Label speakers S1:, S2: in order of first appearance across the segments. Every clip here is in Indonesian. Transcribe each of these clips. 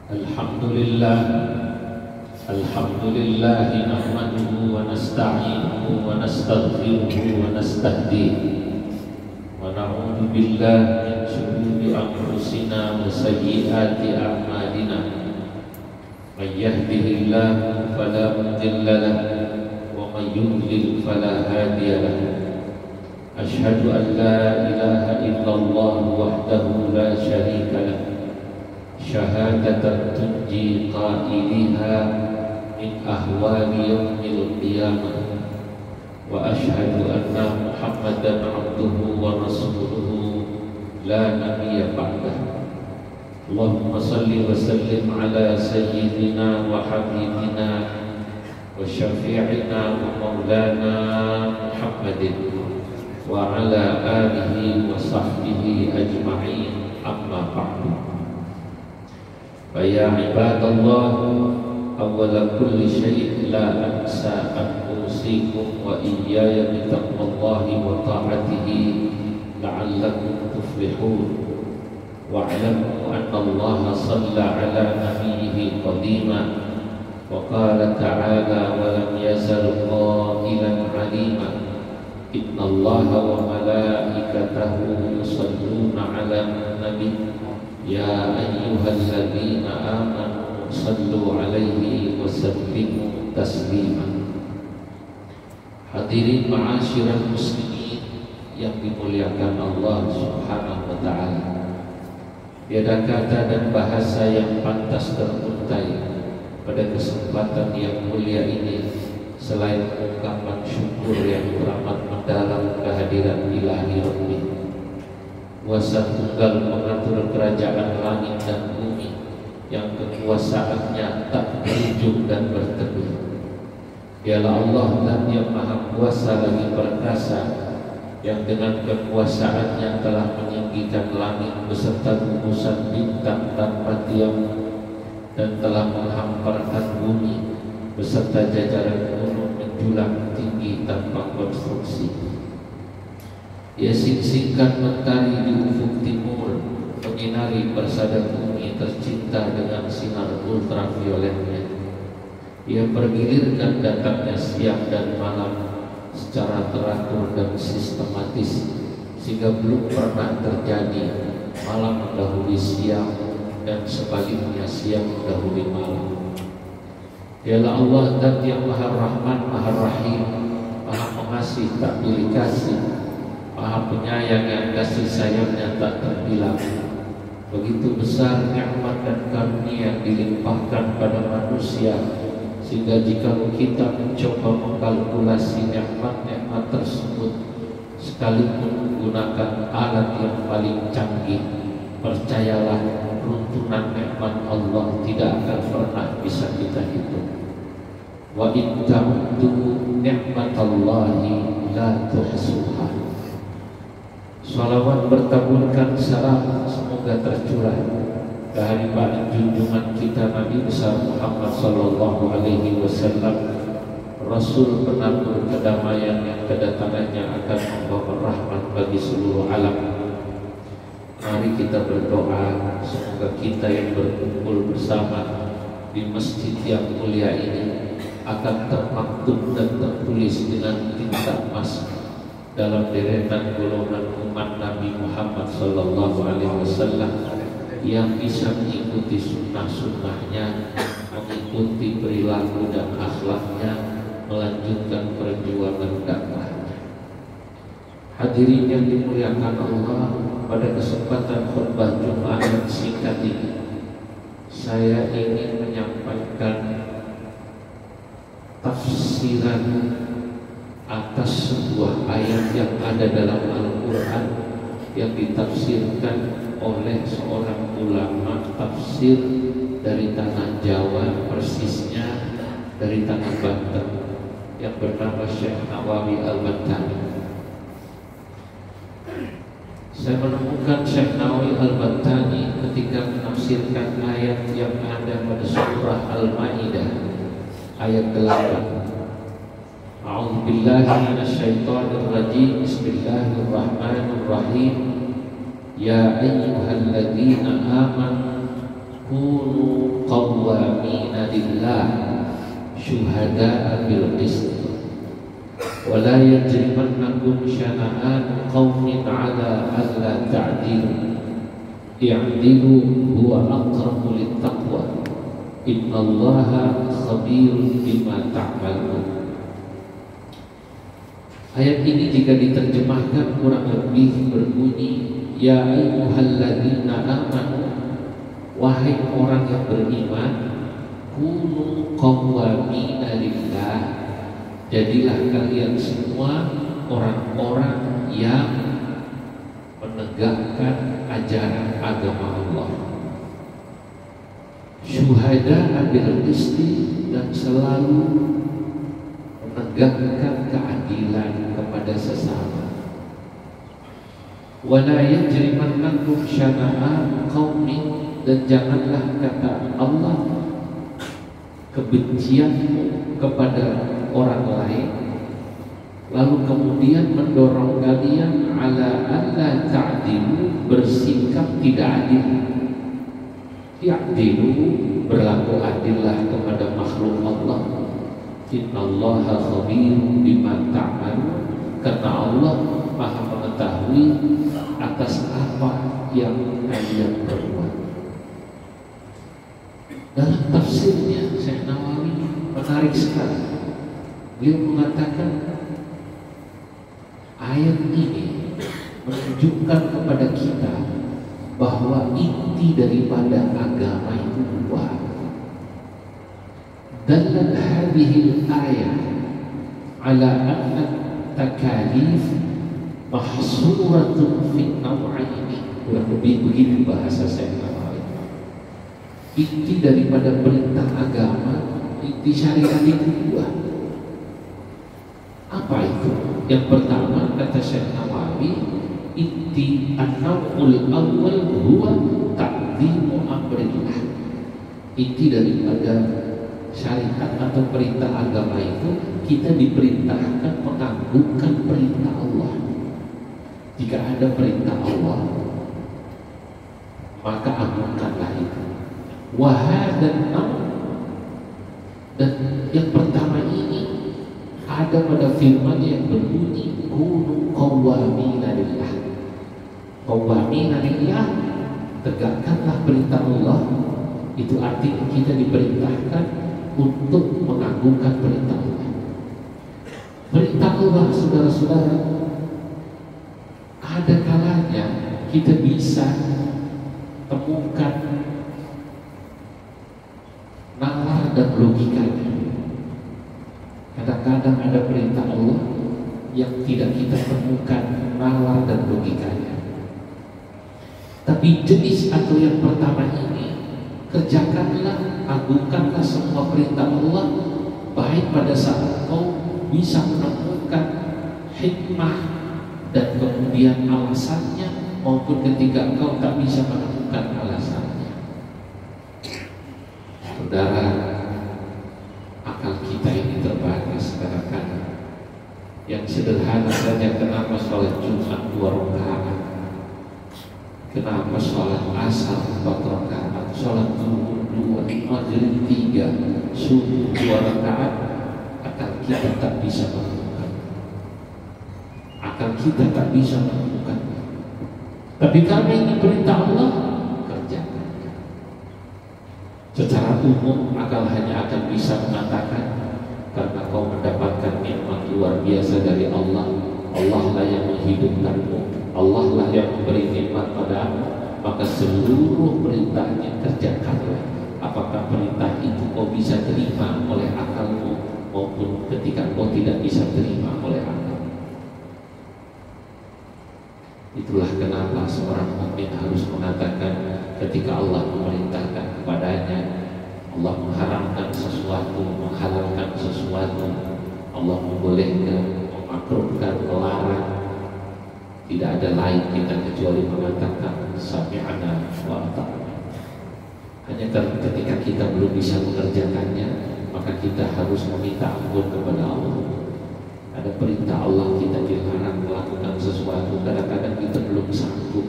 S1: Alhamdulillah nahmaduhu wa nasta'inuhu wa nastaghfiruhu wa nastahdihi wa na'udzu billahi min shururi anfusina wa sayyiati a'malina may yahdihillahu fala mudilla lahu wa may yudlil fala hadiya lahu asyhadu an la ilaha illallah wahdahu la syarika lahu syahadatan tunji qailiha min ahwali yaumil qiyamah wa asyhadu anna Muhammadan abduhu wa rasuluhu la nabiyya ba'dah. Allahumma salli wa sallim ala sayyidina wa habibina wa syafi'ina wa maulana Muhammadin wa ala alihi wa sahbihi ajma'in, amma ba'du. Faya ibadallah, awwala kulli syai'in la ansa an usikum wa iyaya bi taqwallahi wa ta'atihi la'allakum tuflihun. Wa'lamu anna Allah shalla ala nabiyhi qadima wa qala ta'ala wa lam yazal qailan 'alima inna Allaha wa malaikatahu yusalluna 'alan nabiy ya ayyuhalladzina amanu sallu alaihi wa sallimu taslima. Hadirin ma'asyiral muslimin yang dimuliakan Allah Subhanahu wa taala. Tiada kata dan bahasa yang pantas teruntai pada kesempatan yang mulia ini selain ungkapan syukur yang teramat mendalam kehadiran Ilahi Rabbi, kuasa tunggal mengatur kerajaan langit dan bumi yang kekuasaannya tak berujung dan berteduh. Dialah Allah dan yang maha kuasa lagi perkasa, yang dengan kekuasaannya telah meninggikan langit beserta gugusan bintang tanpa tiang dan telah menghamparkan bumi beserta jajaran gunung menjulang tinggi tanpa konstruksi. Ia sing-singkan mentari di ufuk timur, menyinari persada bumi tercinta dengan sinar ultravioletnya. Ia pergilirkan datangnya siang dan malam secara teratur dan sistematis, sehingga belum pernah terjadi malam mendahului siang dan sebaliknya siang mendahului malam. Dialah Allah dan yang maha rahman, maha rahim, maha mengasih tak pilih kasih, maha penyayang yang kasih sayangnya tak terbilang. Begitu besar nikmat dan karunia yang dilimpahkan pada manusia, sehingga jika kita mencoba mengkalkulasi nikmat-nikmat tersebut sekalipun menggunakan alat yang paling canggih, percayalah runtunan nikmat Allah tidak akan pernah bisa kita hitung. Wa in ta'uddu ni'matallahi la tuhsuha. Salawat bertaburkan salam semoga tercurah ke hadirat junjungan kita Nabi besar Muhammad sallallahu alaihi wasallam, Rasul penatur kedamaian yang kedatangannya akan membawa rahmat bagi seluruh alam. Mari kita berdoa semoga kita yang berkumpul bersama di masjid yang mulia ini akan termaktub dan tertulis dengan tinta emas dalam deretan golongan umat Nabi Muhammad sallallahu alaihi wasallam yang bisa mengikuti sunnah-sunnahnya, mengikuti perilaku dan akhlaknya, melanjutkan perjuangan dakwahnya. Hadirin yang dimuliakan Allah, pada kesempatan khutbah Jumat yang singkat ini saya ingin menyampaikan tafsiran atas sebuah ayat yang ada dalam Al-Quran yang ditafsirkan oleh seorang ulama tafsir dari tanah Jawa, persisnya dari tanah Banten, yang bernama Syekh Nawawi Al-Bantani. Saya menemukan Syekh Nawawi Al-Bantani ketika menafsirkan ayat yang ada pada surah Al-Maidah ayat 8. A'udzu billahi minasyaitonir rajim. Bismillahirrahmanirrahim. Ya ayyuhalladzina amanu kunu syuhada'a bil qist wa la yajrimannakum syana'an qaumin 'ala alla ta'dilu i'dilu huwa aqrabu littaqwa innallaha khabirun bima ta'malun. Ayat ini jika diterjemahkan kurang lebih berbunyi, ya ayyuhalladzina amanu, wahai orang yang beriman, kunu qawwamina lillah, jadilah kalian semua orang-orang yang menegakkan ajaran agama Allah. Syuhada bil qisti, dan selalu menegakkan keadilan kepada sesama. Wala yajrimannakum syana'an qaumin, dan janganlah, kata Allah, kebencianmu kepada orang lain lalu kemudian mendorong kalian ala alla ta'dilu, bersikap tidak adil. Ya'dilu, berlaku adillah kepada makhluk Allah. Innallaha khabirun bima ta'malun, karena Allah Maha mengetahui atas apa yang kalian perbuat. Dalam tafsirnya Syekh Nawawi menarik sekali. Beliau mengatakan ayat ini menunjukkan kepada kita bahwa inti daripada agama itu dua. Dallat hadhihi al-ayah ala anna takalif mahsuratun fi naw'aini. Kurang lebih begitu bahasa saya. Inti daripada perintah agama, inti syariat itu dua. Apa itu? Yang pertama, kata Syekh Nawawi, inti an-naw'ul awwal huwa ta'dhimu amrillah. Inti daripada syariat atau perintah agama itu, kita diperintahkan mengagungkan perintah Allah. Jika ada perintah Allah, maka agungkanlah itu. Wahadan naw, dan yang pertama ini ada pada firman yang berbunyi kunu qawwamina lillah. Qawwamina lillah, tegakkanlah perintah Allah. Itu artinya kita diperintahkan untuk mengagungkan perintah Allah. Perintah Allah, saudara-saudara, ada kalanya kita bisa temukan nalar dan logikanya. Kadang-kadang ada perintah Allah yang tidak kita temukan nalar dan logikanya. Tapi jenis atau yang pertama ini, kerjakanlah, agungkanlah semua perintah Allah, baik pada saat kau bisa menemukan hikmah dan kemudian alasannya, maupun ketika kau tak bisa menemukan alasannya. Saudara, akal kita ini terbatas kadang-kadang. Yang sederhana saja, kenapa sholat Jumat 2 rakaat, kenapa sholat asar 4 rakaat, sholat zuhur 2, maghrib 3, subuh 2 rakaat, akal kita tak bisa menemukan. Akal kita tak bisa menemukan. Tapi kami ini perintah Allah, kerjakan. Secara umum akal hanya akan bisa mengatakan, karena kau mendapatkan nikmat luar biasa dari Allah, Allah lah yang menghidupkanmu, Allah lah yang memberi nikmat padamu, maka seluruh perintahnya kerjakanlah. Apakah perintah itu kau bisa terima oleh akalmu, maupun ketika kau tidak bisa terima oleh akal. Itulah kenapa seorang mukmin harus mengatakan ketika Allah memerintahkan kepadanya, Allah mengharamkan sesuatu, menghalalkan sesuatu, Allah membolehkan, memakruhkan, melarang, tidak ada lain kita kecuali mengatakan sami'na wa ata'na. Hanya ketika kita belum bisa mengerjakannya, maka kita harus meminta ampun kepada Allah. Ada perintah Allah, kita dilarang melakukan sesuatu, kadang-kadang kita belum sanggup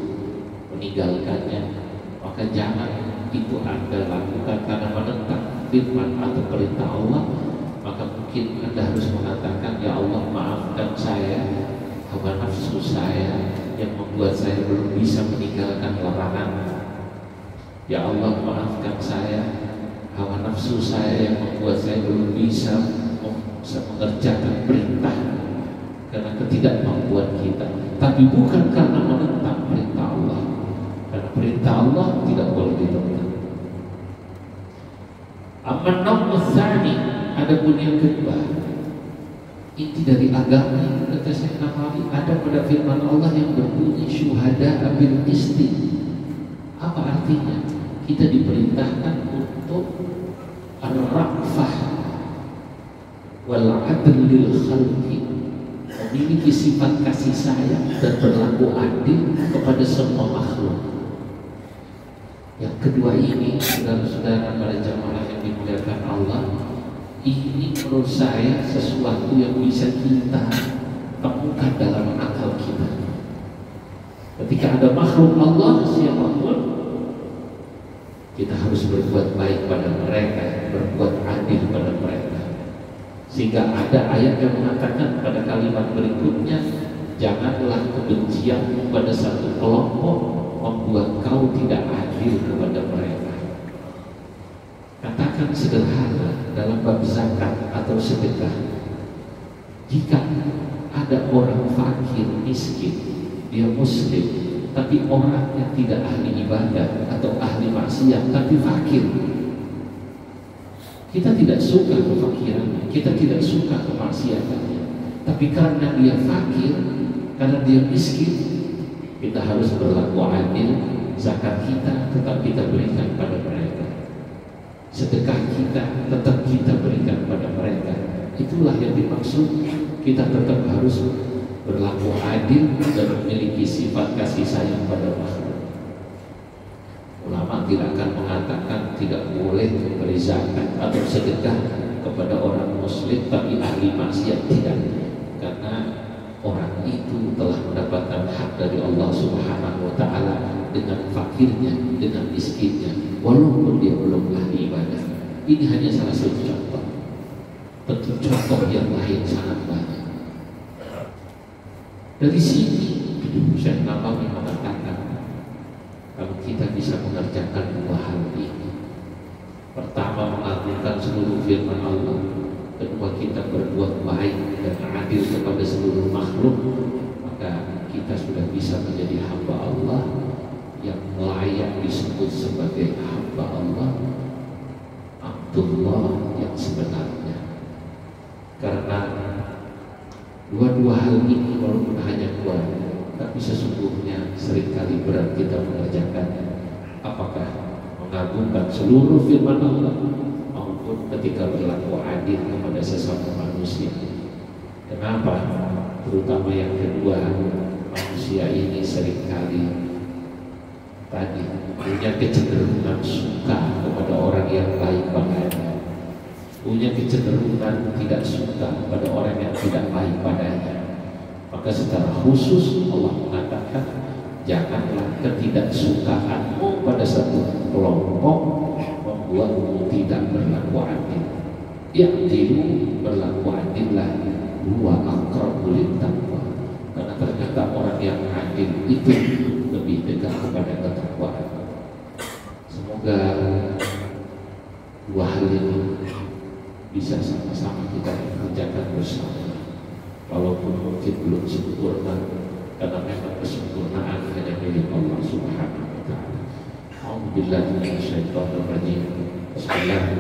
S1: meninggalkannya, maka jangan itu Anda lakukan karena menentang firman atau perintah Allah. maka mungkin Anda harus mengatakan, ya Allah maafkan saya, hawa nafsu saya yang membuat saya belum bisa meninggalkan larangan. Ya Allah maafkan saya, hawa nafsu saya yang membuat saya belum bisa mengerjakan perintah karena ketidakmampuan kita. Tapi bukan karena menentang perintah Allah, karena perintah Allah tidak boleh ditentang. Aman namutsani, adapun yang kedua, inti dari agama kata Syekh Nawawi ada pada firman Allah yang berbunyi syuhada bil qisti. Apa artinya? Kita diperintahkan untuk ar-ra'fah wal 'adl lil khalqi, memiliki sifat kasih sayang dan berlaku adil kepada semua makhluk. Yang kedua ini, saudara-saudara para jamaah yang dimuliakan Allah, ini menurut saya sesuatu yang bisa kita temukan dalam akal kita. Ketika ada makhluk Allah siapapun, kita harus berbuat baik pada mereka, berbuat adil pada mereka. Sehingga ada ayat yang mengatakan pada kalimat berikutnya, janganlah kebencian pada satu kelompok membuat kau tidak adil kepada mereka. Katakan sederhana dalam bab zakat atau sedekah, jika ada orang fakir miskin, dia muslim, tapi orangnya tidak ahli ibadah atau ahli maksiat tapi fakir, kita tidak suka kefakirannya, kita tidak suka kemaksiatannya, tapi karena dia fakir, karena dia miskin, kita harus berlaku adil. Zakat kita tetap kita berikan pada mereka, sedekah kita tetap kita berikan pada mereka. Itulah yang dimaksud, kita tetap harus berlaku adil dan memiliki sifat kasih sayang pada makhluk. Ulama tidak akan mengatakan tidak boleh memberi zakat atau sedekah kepada orang muslim tapi ahli maksiat, tidak, karena orang itu telah mendapatkan hak dari Allah Subhanahu wa ta'ala dengan fakirnya, dengan miskinnya, walaupun dia belum ahli ibadah. Ini hanya salah satu contoh. Tentu contoh yang lain sangat banyak. Dari sini Syekh Nawawi mengatakan, kalau kita bisa mengerjakan dua hal ini, pertama mengagungkan seluruh firman Allah, kedua kita berbuat baik dan adil kepada seluruh makhluk, maka kita sudah bisa menjadi hamba Allah yang layak disebut sebagai hamba Allah, Abdullah yang sebenarnya. Karena dua-dua hal ini walaupun hanya dua, tapi sesungguhnya seringkali berat kita mengerjakannya. Apakah mengagungkan seluruh firman Allah maupun ketika berlaku adil kepada sesama manusia. Kenapa? Terutama yang kedua, manusia ini seringkali tadi punya kecenderungan suka kepada orang yang baik padanya, punya kecenderungan tidak suka pada orang yang tidak baik padanya. Maka secara khusus Allah mengatakan, janganlah ketidaksukaanmu pada satu kelompok membuatmu tidak berlaku adil. Ya'dilu, berlaku adillah, huwa aqrabu lit-taqwa. Karena ternyata orang yang adil itu lebih dekat kepada ketakwaan. Semoga dua hal ini bisa sama-sama kita kerjakan bersama. Walaupun mungkin belum sempurna, karena memang kesempurnaan hanya milik Allah Subhanahu wa ta'ala. A'udzubillahi minasyaitonir rajim. Bismillah.